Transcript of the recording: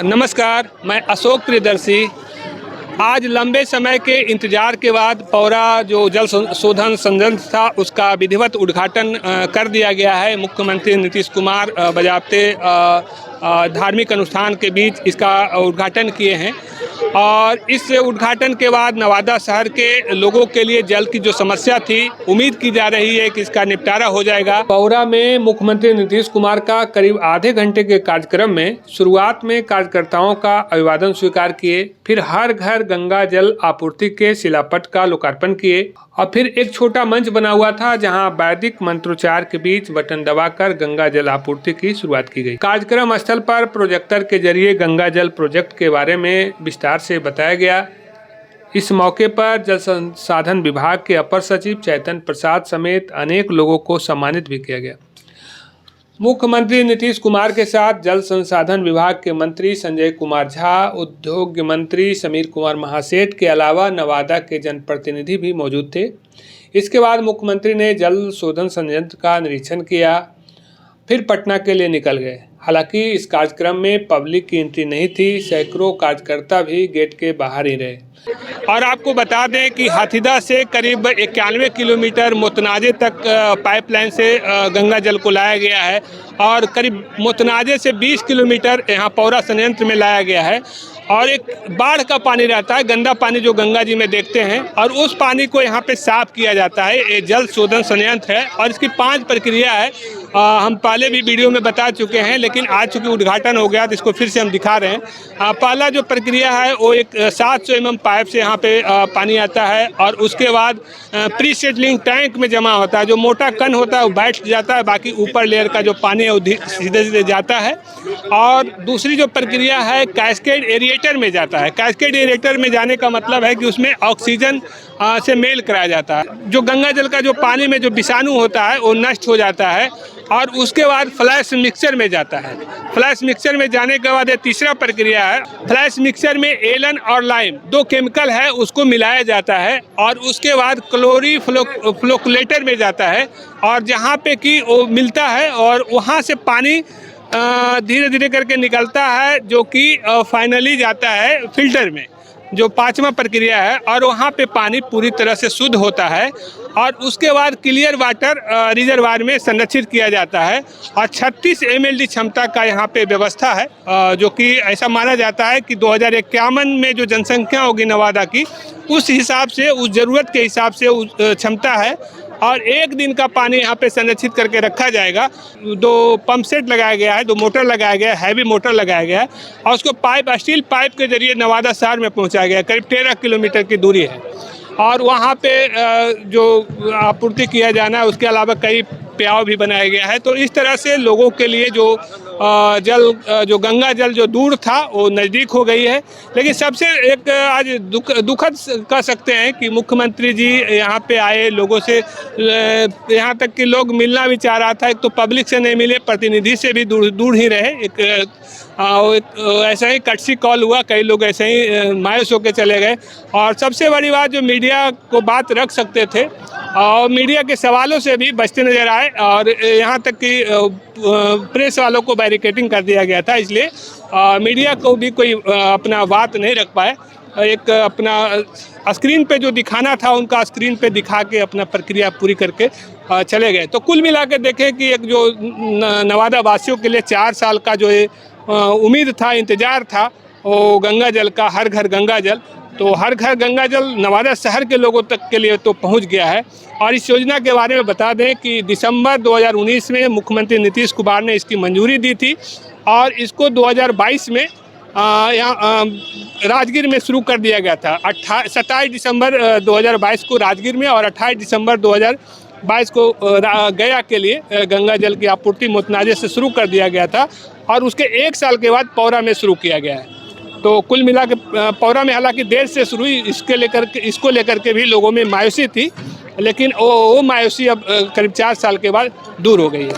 नमस्कार, मैं अशोक प्रियदर्शी। आज लंबे समय के इंतजार के बाद पौरा जो जल शोधन संयंत्र था उसका विधिवत उद्घाटन कर दिया गया है। मुख्यमंत्री नीतीश कुमार बजाबते धार्मिक अनुष्ठान के बीच इसका उद्घाटन किए हैं और इस उद्घाटन के बाद नवादा शहर के लोगों के लिए जल की जो समस्या थी, उम्मीद की जा रही है कि इसका निपटारा हो जाएगा। पौरा में मुख्यमंत्री नीतीश कुमार का करीब आधे घंटे के कार्यक्रम में शुरुआत में कार्यकर्ताओं का अभिवादन स्वीकार किए, फिर हर घर गंगा जल आपूर्ति के शिलापट का लोकार्पण किए और फिर एक छोटा मंच बना हुआ था जहां वैदिक मंत्रोच्चार के बीच बटन दबाकर गंगा जल आपूर्ति की शुरुआत की गई। कार्यक्रम स्थल पर प्रोजेक्टर के जरिए गंगा जल प्रोजेक्ट के बारे में विस्तार से बताया गया। इस मौके पर जल संसाधन विभाग के अपर सचिव चैतन्य प्रसाद समेत अनेक लोगों को सम्मानित भी किया गया। मुख्यमंत्री नीतीश कुमार के साथ जल संसाधन विभाग के मंत्री संजय कुमार झा, उद्योग मंत्री समीर कुमार महासेठ के अलावा नवादा के जनप्रतिनिधि भी मौजूद थे। इसके बाद मुख्यमंत्री ने जल शोधन संयंत्र का निरीक्षण किया, फिर पटना के लिए निकल गए। हालांकि इस कार्यक्रम में पब्लिक की एंट्री नहीं थी, सैकड़ों कार्यकर्ता भी गेट के बाहर ही रहे। और आपको बता दें कि हाथीदह से करीब 91 किलोमीटर मोतनाजे तक पाइपलाइन से गंगा जल को लाया गया है और करीब मोतनाजे से 20 किलोमीटर यहाँ पौरा संयंत्र में लाया गया है। और एक बाढ़ का पानी रहता है, गंदा पानी जो गंगा जी में देखते हैं, और उस पानी को यहाँ पे साफ किया जाता है। ये जल शोधन संयंत्र है और इसकी 5 प्रक्रिया है। हम पहले भी वीडियो में बता चुके हैं, लेकिन आज चूँकि उद्घाटन हो गया तो इसको फिर से हम दिखा रहे हैं। पहला जो प्रक्रिया है वो एक 700 mm पाइप से यहाँ पे पानी आता है और उसके बाद प्री सेटलिंग टैंक में जमा होता है। जो मोटा कण होता है वो बैठ जाता है, बाकी ऊपर लेयर का जो पानी है वो सीधे सीधे जाता है। और दूसरी जो प्रक्रिया है कैस्केड एरिएटर में जाता है। कैस्केड एरिएटर में जाने का मतलब है कि उसमें ऑक्सीजन से मेल कराया जाता है। जो गंगा जल का जो पानी में जो विषाणु होता है वो नष्ट हो जाता है और उसके बाद फ्लैश मिक्सर में जाता है। फ्लैश मिक्सर में जाने के बाद ये तीसरा प्रक्रिया है। फ्लैश मिक्सर में एलन और लाइम 2 केमिकल है, उसको मिलाया जाता है और उसके बाद क्लोरीफ्लोकुलेटर में जाता है और जहाँ पे कि वो मिलता है और वहाँ से पानी धीरे धीरे करके निकलता है, जो कि फाइनली जाता है फिल्टर में, जो 5वां प्रक्रिया है। और वहाँ पे पानी पूरी तरह से शुद्ध होता है और उसके बाद क्लियर वाटर रिजर्वायर में संरक्षित किया जाता है। और 36 MLD क्षमता का यहाँ पे व्यवस्था है, जो कि ऐसा माना जाता है कि 2051 में जो जनसंख्या होगी नवादा की, उस हिसाब से, उस ज़रूरत के हिसाब से उस क्षमता है। और 1 दिन का पानी यहाँ पे संरक्षित करके रखा जाएगा। 2 पंप सेट लगाया गया है, 2 मोटर लगाया गया है, हैवी मोटर लगाया गया है और उसको स्टील पाइप के जरिए नवादा शहर में पहुँचाया गया है। करीब 13 किलोमीटर की दूरी है और वहाँ पे जो आपूर्ति किया जाना है, उसके अलावा कई प्याव भी बनाया गया है। तो इस तरह से लोगों के लिए जो जो गंगा जल जो दूर था वो नज़दीक हो गई है। लेकिन सबसे एक आज दुखद कह सकते हैं कि मुख्यमंत्री जी यहाँ पे आए, लोगों से यहाँ तक कि लोग मिलना भी चाह रहा था। एक तो पब्लिक से नहीं मिले, प्रतिनिधि से भी दूर ही रहे। एक ऐसा ही कटसी कॉल हुआ, कई लोग ऐसे ही मायूस होकर चले गए। और सबसे बड़ी बात, जो मीडिया को बात रख सकते थे और मीडिया के सवालों से भी बचते नजर आए और यहाँ तक कि प्रेस वालों को बैरिकेडिंग कर दिया गया था। इसलिए मीडिया को भी कोई अपना बात नहीं रख पाए। एक अपना स्क्रीन पे जो दिखाना था उनका स्क्रीन पे दिखा के अपना प्रक्रिया पूरी करके चले गए। तो कुल मिला के देखें कि एक जो नवादा वासियों के लिए 4 साल का जो उम्मीद था, इंतज़ार था, वो गंगा जल का, हर घर गंगा जल, तो हर घर गंगा जल नवादा शहर के लोगों तक के लिए तो पहुंच गया है। और इस योजना के बारे में बता दें कि दिसंबर 2019 में मुख्यमंत्री नीतीश कुमार ने इसकी मंजूरी दी थी और इसको 2022 में यहाँ राजगीर में शुरू कर दिया गया था। 27 दिसंबर 2022 को राजगीर में और 28 दिसंबर 2022 को गया के लिए गंगा जल की आपूर्ति मोतनाजे से शुरू कर दिया गया था और उसके 1 साल के बाद पौरा में शुरू किया गया है। तो कुल मिला के पौरा में हालांकि देर से शुरू हुई, इसको लेकर के भी लोगों में मायूसी थी, लेकिन वो मायूसी अब करीब 4 साल के बाद दूर हो गई है।